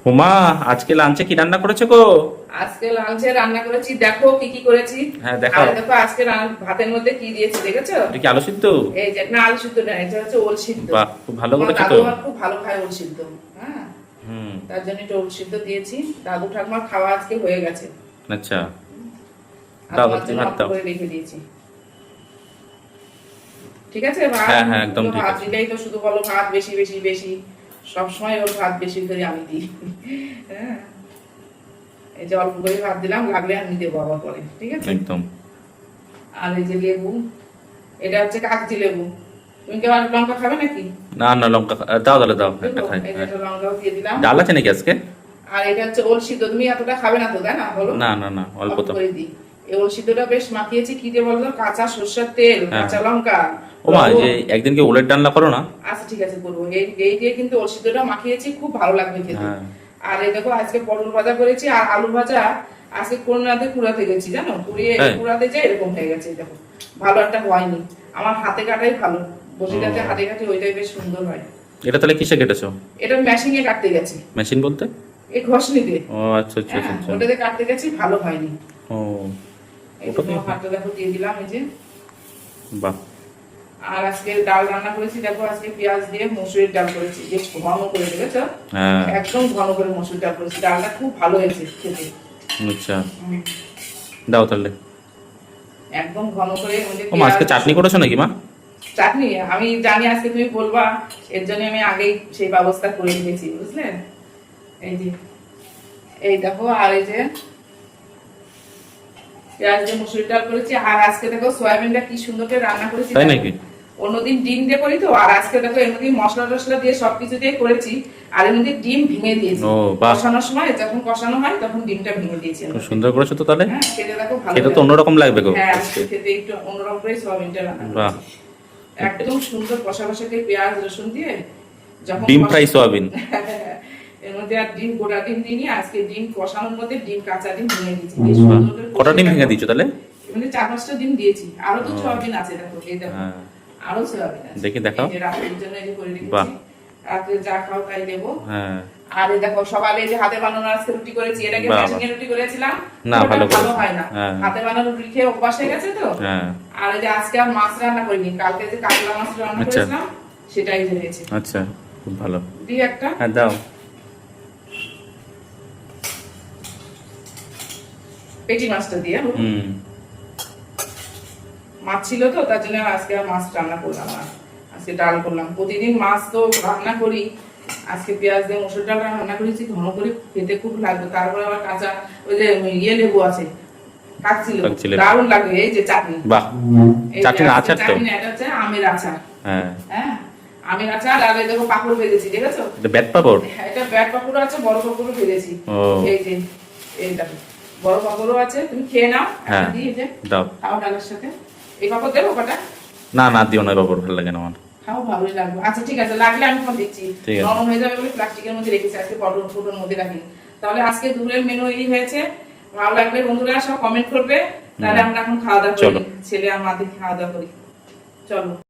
হুমা, আজকে লাঞ্চে কি রান্না করেছো গো? আজকে লাঞ্চে রান্না করেছি, দেখো কি কি করেছি। হ্যাঁ, দেখাও। আর দেখো আজকে ভাতের মধ্যে কি দিয়েছি দেখেছো? এটা কি আলু সিদ্ধ? এই যে না, আলু সিদ্ধ না, এটা হচ্ছে ওল সিদ্ধ। বাহ, খুব ভালো আমার করেছো দাদু তো। আমার খুব ভালো খায় ওল সিদ্ধ। হ্যাঁ, হুম। তার জন্য এটা ওল সিদ্ধ দিয়েছি। দাদু ঠাকুমার খাওয়া আজকে হয়ে গেছে। আচ্ছা, আর দাও তোমার তুমি জন্য ভাত অল্প দাও। করে রেখে দিয়েছি। ঠিক আছে, ভাত হ্যাঁ হ্যাঁ, একদম শুধু ঠিক ভাত আছে। দিলেই তো শুধু বলো ভাত বেশি বেশি বেশি। সবসময় ওর ভাত বেশি করে আমি দিই। হ্যাঁ, এই যে অল্প করে ভাত দিলাম, লাগলে আমি দেবো আবার পরে। ঠিক আছে, একদম। আর এই যে লেবু, এটা হচ্ছে কাগজি লেবু। তুমি কি আর লঙ্কা খাবে নাকি? না না, লঙ্কা দাও, তাহলে দাও, একটা দেবো? খাই। এই যে হ্যাঁ। একটা লঙ্কাও দিয়ে দিলাম। ডাল আছে নাকি আজকে? আর এটা হচ্ছে ওল সিদ্ধ, তুমি এতটা খাবে না তো, তাই না বলো? না না না, অল্প অল্প তো। করে দিই। এই ওল সিদ্ধটা বেশ মাখিয়েছি কি দিয়ে বলো তো? কাঁচা সরষের তেল, হ্যাঁ। কাঁচা লঙ্কা, ও মা, লবণ। যে একদিনকে ওলের ডালনা করো না? আচ্ছা ঠিক আছে, করবো। এই দিয়ে কিন্তু ওল সিদ্ধটা মাখিয়েছি, খুব ভালো লাগবে খেতে। হ্যাঁ। আর এই দেখো আজকে পটল ভাজা করেছি, আর আলু ভাজা আজকে কোন রাতে কুড়াতে গেছি জানো, হ্যাঁ। কুড়াতে যে এরকম হয়ে গেছে। এই দেখো, ভালো একটা হয়নি। আমার হাতে কাটাই ভালো, বসিটাতে হাতে কাটে ওইটাই বেশ সুন্দর হয়। এটা তাহলে কিসে কেটেছো? এটা মেশিনে কাটতে গেছি, মেশিন বলতে? এই ঘষনিতে। ও আচ্ছা আচ্ছা আচ্ছা আচ্ছা। ওটাতে কাটতে গেছি, ভালো হয়নি। ও, এই ওটা জন্য দিয়ে? হাতটা দেখো দিয়ে দিলাম, এই যে। বাহ। আর আজকে ডাল রান্না করেছি, দেখো আজকে পেঁয়াজ দিয়ে মসুরের ডাল করেছি, বেশ ঘন করে, দেখেছো? হ্যাঁ। একদম ঘন করে মসুর ডাল করেছি, ডালটা খুব ভালো হয়েছে খেতে। আচ্ছা, দাও তাহলে। একদম ঘন করে ওই যে ও মা, আজকে পেঁয়াজ, চাটনি করেছো নাকি মা? চাটনি আমি জানি আজকে তুমি বলবা, এর জন্য আমি আগেই সেই ব্যবস্থা করে রেখেছি, বুঝলে? এই যে, এই দেখো, আর এই যে পেঁয়াজ দিয়ে মসুর ডাল করেছি। আর আজকে দেখো সয়াবিনটা কি সুন্দর করে রান্না করেছি। তাই নাকি? অন্যদিন ডিম দিয়ে করি তো, আর আজকে দেখো এর মধ্যে মশলা টসলা দিয়ে সবকিছু দিয়ে করেছি। আর এর মধ্যে ডিম ভেঙে দিয়েছি। ও বাহ, কষানোর সময় যখন কষানো হয় তখন ডিমটা ভেঙে দিয়েছি। খুব সুন্দর করেছো তো তাহলে। হ্যাঁ, খেতে দেখো ভালো এটা তো লাগে। অন্যরকম লাগবে গো। হ্যাঁ, আজকে খেতে একটু অন্যরকম করে সয়াবিনটা রান্না বাহ। করেছি। একদম সুন্দর কষা কষা করে পেঁয়াজ রসুন দিয়ে যখন ডিম ফ্রাই সয়াবিন। এর মধ্যে আর ডিম, গোটা ডিম দিইনি আজকে, ডিম কষানোর মধ্যে ডিম, কাঁচা ডিম ভেঙে দিয়েছি বেশ সুন্দর করে। কটা ডিম ভেঙে দিয়েছো তাহলে? মানে 4-5টা ডিম দিয়েছি, আরো তো সয়াবিন আছে দেখো, এই দেখো হ্যাঁ। আরো সয়াবিন আছে। দেখি দেখাও। এই যে রাতের জন্য এই যে করে বাহ। রেখেছি, রাতে যা খাও তাই দেবো। হ্যাঁ। আর এই দেখো সকালে এই যে হাতে বানানো আজকে রুটি করেছি, এটাকে বাহ, মেশিনে রুটি করেছিলাম না, ওটা ভালো ভালো করেছো। হয় না। হ্যাঁ। হাতে বানানো রুটি খেয়ে অভ্যাস হয়ে গেছে তো। হ্যাঁ। আর এই যে আজকে আর মাছ রান্না করিনি, কালকে যে কাতলা মাছ রান্না আচ্ছা। করেছিলাম সেটাই হয়েছে। আচ্ছা, খুব ভালো। দিই একটা। হ্যাঁ, দাও। পেটি মাছটা দিয়ে হুম। মাছ ছিল তো, তার জন্য আজকে আর মাছ রান্না করলাম না, আজকে ডাল করলাম। প্রতিদিন মাছ তো রান্না করি, আজকে পেঁয়াজ দিয়ে মসুর ডাল রান্না করেছি, ঘন করে খেতে খুব লাগবে। তারপরে আবার কাঁচা ওই যে লেবু আছে, কাগজি কাগজি লেবু, লেবু। দারুণ লাগবে। এই যে চাটনি, বাহ, এই যে চাটনির আজকে আচার তো। চাটনি না, এটা হচ্ছে আমের আচার। হ্যাঁ। হ্যাঁ, আমের আচার। আর এই দেখো পাঁপড় ভেজেছি, দেখেছো? এটা ব্যাট পাপড়? হ্যাঁ, এটা ব্যাট পাঁপড় আছে, বড় পাঁপড়ও ভেজেছি। ও। এই যে এইটা বড় পাঁপড়ও আছে, তুমি খেয়ে নাও। হ্যাঁ, দিই, এই যে দাও। খাও ডালের সাথে। এই পাঁপড় দেবো কটা? না না, দিও না পাপড়, ভালো লাগে না আমার। খাও, ভালোই লাগবে। আচ্ছা ঠিক আছে, লাগলে আমি ফোন দিচ্ছি। ঠিক আছে। নরম হয়ে যাবে বলে প্লাস্টিকের মধ্যে রেখেছি, আজকে পটল ফুটোর মধ্যে রাখি। তাহলে আজকে দুপুরের মেনু এই হয়েছে। ভালো লাগলে বন্ধুরা সব কমেন্ট করবে, তাহলে আমরা এখন খাওয়া দাওয়া চলো। করি। ছেলে আর মা দিয়ে খাওয়া দাওয়া করি, চলো।